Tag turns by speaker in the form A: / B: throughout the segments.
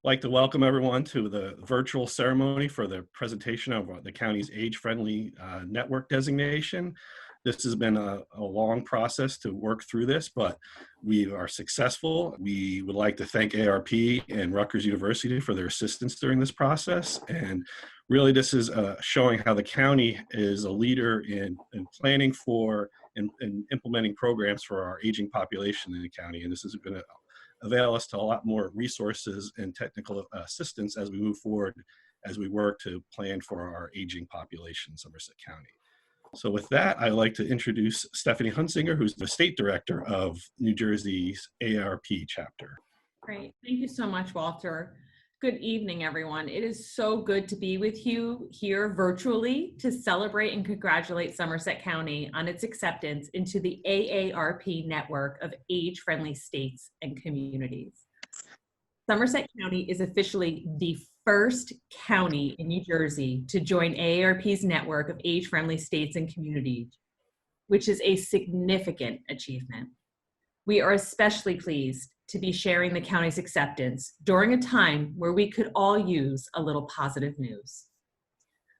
A: like to welcome everyone to the virtual ceremony for the presentation of the county's age-friendly network designation. This has been a long process to work through this, but we are successful. We would like to thank AARP and Rutgers University for their assistance during this process. And really, this is showing how the county is a leader in planning for and implementing programs for our aging population in the county. And this is going to avail us to a lot more resources and technical assistance as we move forward, as we work to plan for our aging population in Somerset County. So with that, I'd like to introduce Stephanie Hunsinger, who's the State Director of New Jersey's AARP chapter.
B: Great. Thank you so much, Walter. Good evening, everyone. It is so good to be with you here virtually to celebrate and congratulate Somerset County on its acceptance into the AARP network of age-friendly states and communities. Somerset County is officially the first county in New Jersey to join AARP's network of age-friendly states and communities, which is a significant achievement. We are especially pleased to be sharing the county's acceptance during a time where we could all use a little positive news.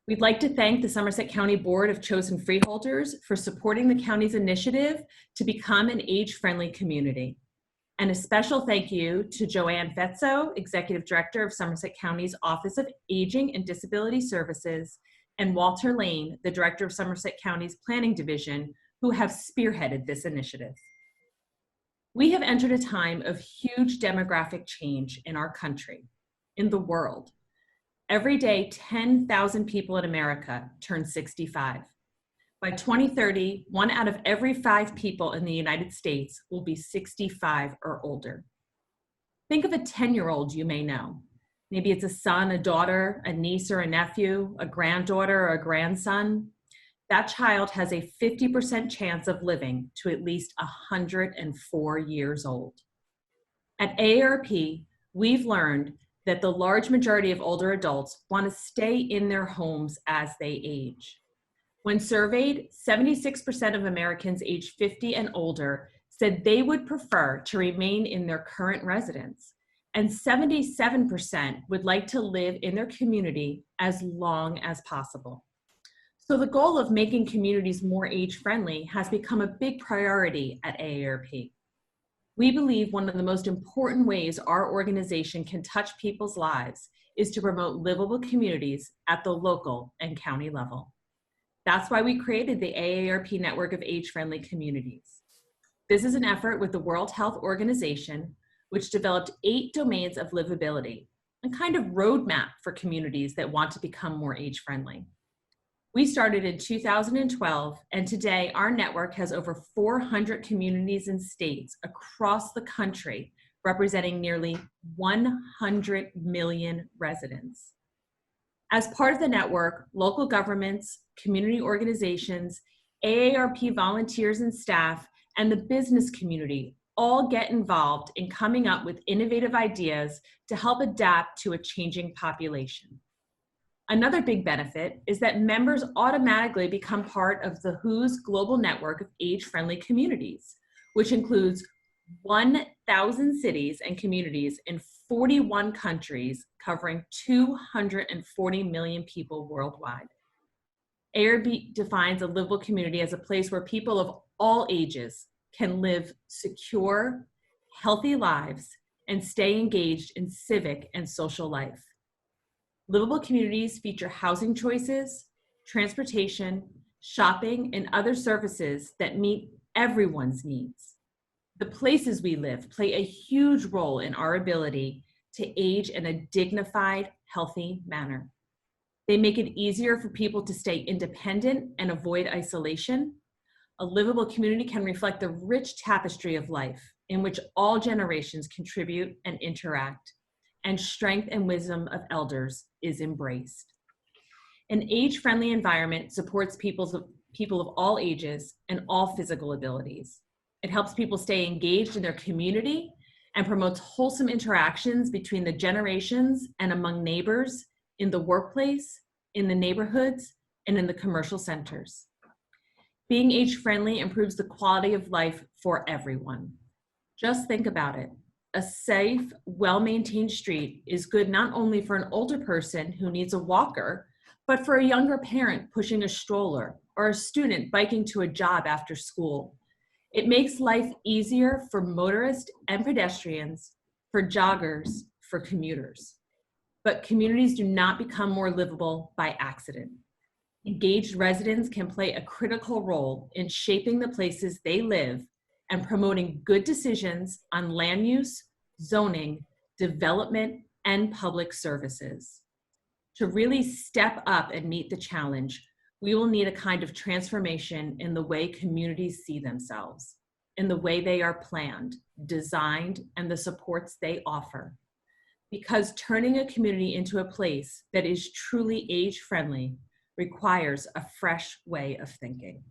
B: We'd like to thank the Somerset County Board of Chosen Freeholders for supporting the county's initiative to become an age-friendly community. And a special thank you to Joanne Fetzo, Executive Director of Somerset County's Office of Aging and Disability Services, and Walter Lane, the Director of Somerset County's Planning Division, who have spearheaded this initiative. We have entered a time of huge demographic change in our country, in the world. Every day, 10,000 people in America turn 65. By 2030, 1 out of every 5 people in the United States will be 65 or older. Think of a 10-year-old you may know. Maybe it's a son, a daughter, a niece or a nephew, a granddaughter or a grandson. That child has a 50% chance of living to at least 104 years old. At AARP, we've learned that the large majority of older adults want to stay in their homes as they age. When surveyed, 76% of Americans aged 50 and older said they would prefer to remain in their current residence, and 77% would like to live in their community as long as possible. So the goal of making communities more age-friendly has become a big priority at AARP. We believe one of the most important ways our organization can touch people's lives is to promote livable communities at the local and county level. That's why we created the AARP Network of Age-Friendly Communities. This is an effort with the World Health Organization, which developed 8 domains of livability, a kind of roadmap for communities that want to become more age-friendly. We started in 2012, and today our network has over 400 communities and states across the country, representing nearly 100 million residents. As part of the network, local governments, community organizations, AARP volunteers and staff, and the business community all get involved in coming up with innovative ideas to help adapt to a changing population. Another big benefit is that members automatically become part of the WHO's global network of age-friendly communities, which includes 1,000 cities and communities in 41 countries, covering 240 million people worldwide. AARP defines a livable community as a place where people of all ages can live secure, healthy lives and stay engaged in civic and social life. Livable communities feature housing choices, transportation, shopping, and other services that meet everyone's needs. The places we live play a huge role in our ability to age in a dignified, healthy manner. They make it easier for people to stay independent and avoid isolation. A livable community can reflect the rich tapestry of life in which all generations contribute and interact, and strength and wisdom of elders is embraced. An age-friendly environment supports people of all ages and all physical abilities. It helps people stay engaged in their community and promotes wholesome interactions between the generations and among neighbors, in the workplace, in the neighborhoods, and in the commercial centers. Being age-friendly improves the quality of life for everyone. Just think about it. A safe, well-maintained street is good not only for an older person who needs a walker, but for a younger parent pushing a stroller or a student biking to a job after school. It makes life easier for motorists and pedestrians, for joggers, for commuters. But communities do not become more livable by accident. Engaged residents can play a critical role in shaping the places they live and promoting good decisions on land use, zoning, development, and public services. To really step up and meet the challenge, we will need a kind of transformation in the way communities see themselves, in the way they are planned, designed, and the supports they offer. Because turning a community into a place that is truly age-friendly requires a fresh way of thinking.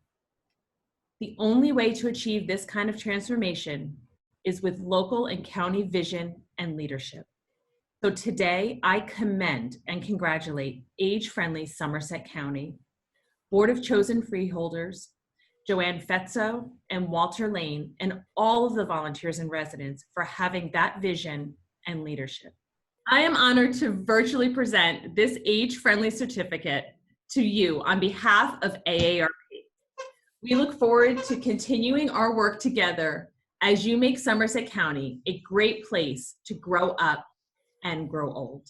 B: The only way to achieve this kind of transformation is with local and county vision and leadership. So today, I commend and congratulate age-friendly Somerset County, Board of Chosen Freeholders, Joanne Fetzo and Walter Lane, and all of the volunteers and residents for having that vision and leadership. I am honored to virtually present this age-friendly certificate to you on behalf of AARP. We look forward to continuing our work together as you make Somerset County a great place to grow up and grow old.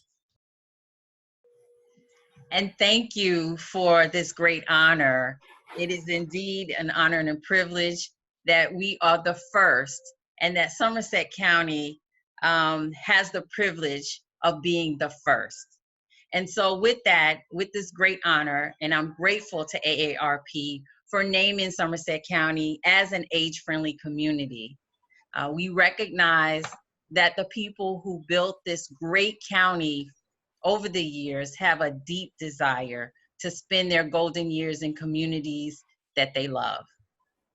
C: And thank you for this great honor. It is indeed an honor and a privilege that we are the first and that Somerset County has the privilege of being the first. And so with that, with this great honor, and I'm grateful to AARP for naming Somerset County as an age-friendly community. We recognize that the people who built this great county over the years have a deep desire to spend their golden years in communities that they love,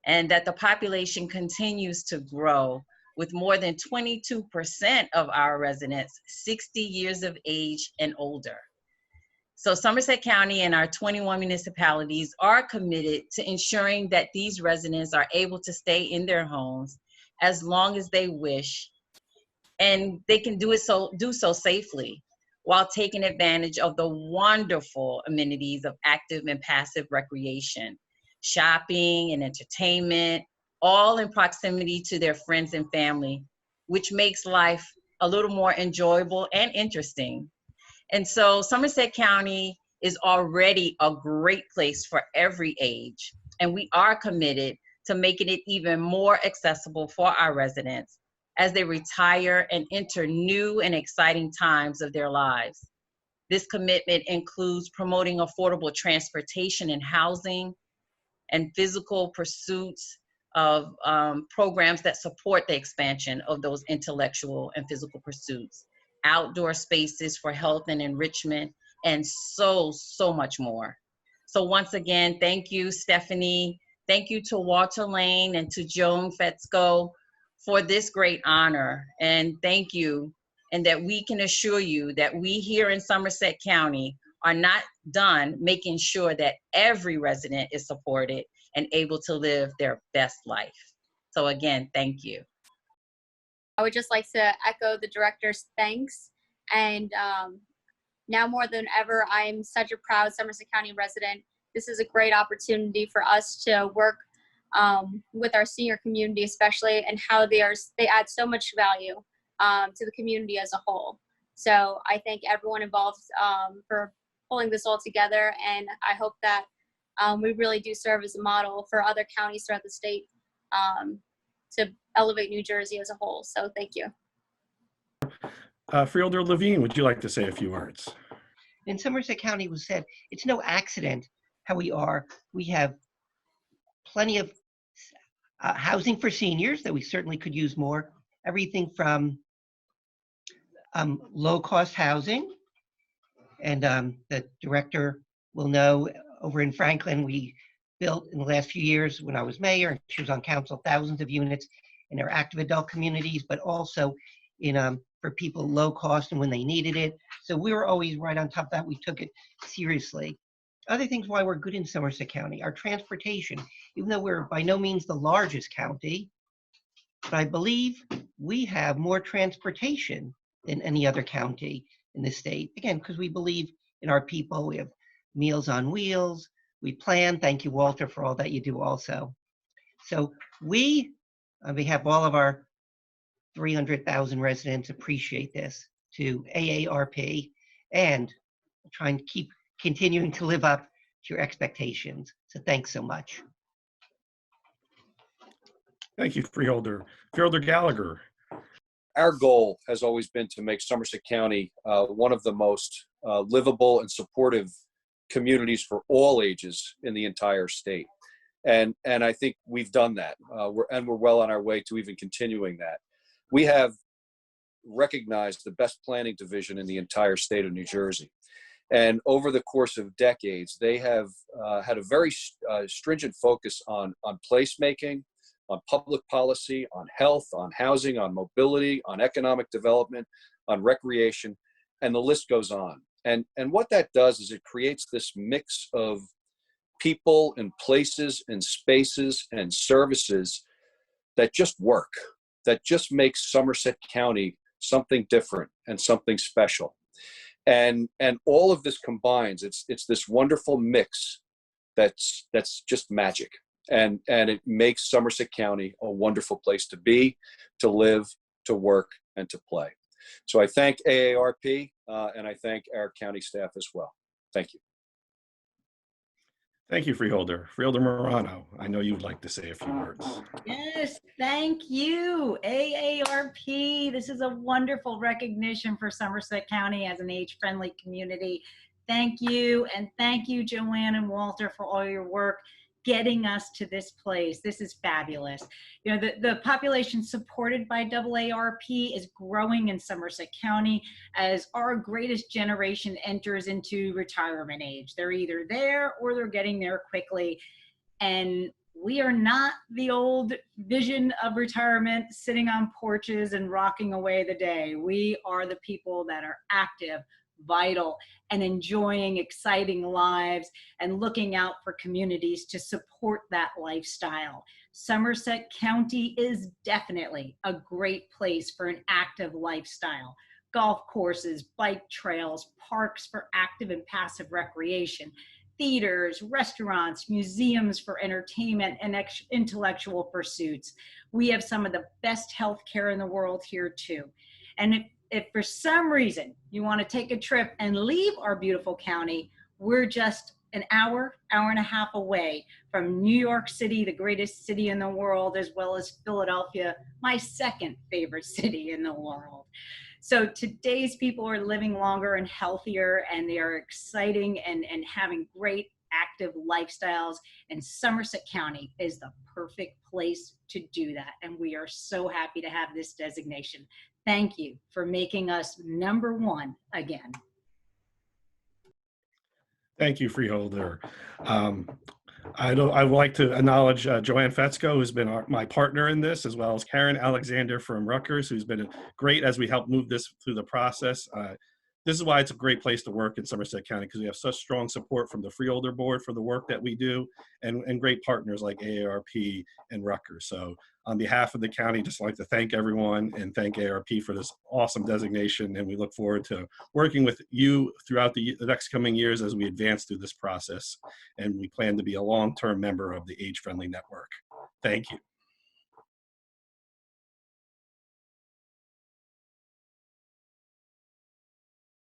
C: and that the population continues to grow with more than 22% of our residents 60 years of age and older. So Somerset County and our 21 municipalities are committed to ensuring that these residents are able to stay in their homes as long as they wish, and they can do so safely while taking advantage of the wonderful amenities of active and passive recreation, shopping and entertainment, all in proximity to their friends and family, which makes life a little more enjoyable and interesting. And so Somerset County is already a great place for every age, and we are committed to making it even more accessible for our residents as they retire and enter new and exciting times of their lives. This commitment includes promoting affordable transportation and housing and physical pursuits of programs that support the expansion of those intellectual and physical pursuits, outdoor spaces for health and enrichment, and so much more. So once again, thank you, Stephanie. Thank you to Walter Lane and to Joan Fetzko for this great honor. And thank you, and that we can assure you that we here in Somerset County are not done making sure that every resident is supported and able to live their best life. So again, thank you.
D: I would just like to echo the director's thanks. And now more than ever, I'm such a proud Somerset County resident. This is a great opportunity for us to work with our senior community, especially, and how they add so much value to the community as a whole. So I thank everyone involved for pulling this all together, and I hope that we really do serve as a model for other counties throughout the state to elevate New Jersey as a whole. So thank you.
A: Freeholder Levine, would you like to say a few words?
E: In Somerset County was said, it's no accident how we are. We have plenty of housing for seniors that we certainly could use more. Everything from low-cost housing, and the director will know over in Franklin, we built in the last few years when I was mayor, and she was on council, thousands of units in our active adult communities, but also in for people low cost and when they needed it. So we were always right on top of that. We took it seriously. Other things why we're good in Somerset County, our transportation. Even though we're by no means the largest county, but I believe we have more transportation than any other county in the state. Again, because we believe in our people. We have Meals on Wheels. We plan. Thank you, Walter, for all that you do also. So we, on behalf of all of our 300,000 residents, appreciate this to AARP and try and keep continuing to live up to your expectations. So thanks so much.
A: Thank you, Freeholder. Freeholder Gallagher.
F: Our goal has always been to make Somerset County one of the most livable and supportive communities for all ages in the entire state. And I think we've done that. We're well on our way to even continuing that. We have recognized the best planning division in the entire state of New Jersey. And over the course of decades, they have had a very stringent focus on placemaking, on public policy, on health, on housing, on mobility, on economic development, on recreation, and the list goes on. And what that does is it creates this mix of people and places and spaces and services that just work, that just makes Somerset County something different and something special. And all of this combines, it's this wonderful mix that's just magic. And it makes Somerset County a wonderful place to be, to live, to work, and to play. So I thank AARP and I thank our county staff as well. Thank you.
A: Thank you, Freeholder. Freeholder Morano, I know you'd like to say a few words.
G: Yes, thank you, AARP. This is a wonderful recognition for Somerset County as an age-friendly community. Thank you, and thank you, Joanne and Walter, for all your work getting us to this place. This is fabulous. You know, the population supported by AARP is growing in Somerset County as our greatest generation enters into retirement age. They're either there or they're getting there quickly. And we are not the old vision of retirement, sitting on porches and rocking away the day. We are the people that are active, vital, and enjoying exciting lives and looking out for communities to support that lifestyle. Somerset County is definitely a great place for an active lifestyle. Golf courses, bike trails, parks for active and passive recreation, theaters, restaurants, museums for entertainment and intellectual pursuits. We have some of the best healthcare in the world here too. And if for some reason you want to take a trip and leave our beautiful county, we're just an hour and a half away from New York City, the greatest city in the world, as well as Philadelphia, my second favorite city in the world. So today's people are living longer and healthier, and they are exciting and having great active lifestyles, and Somerset County is the perfect place to do that. And we are so happy to have this designation. Thank you for making us #1 again.
A: Thank you, Freeholder. I would like to acknowledge Joanne Fetzko, who's been my partner in this, as well as Karen Alexander from Rutgers, who's been great as we help move this through the process. This is why it's a great place to work in Somerset County, because we have such strong support from the Freeholder Board for the work that we do, and great partners like AARP and Rutgers. So on behalf of the county, just like to thank everyone and thank AARP for this awesome designation. And we look forward to working with you throughout the next coming years as we advance through this process. And we plan to be a long-term member of the Age Friendly Network. Thank you.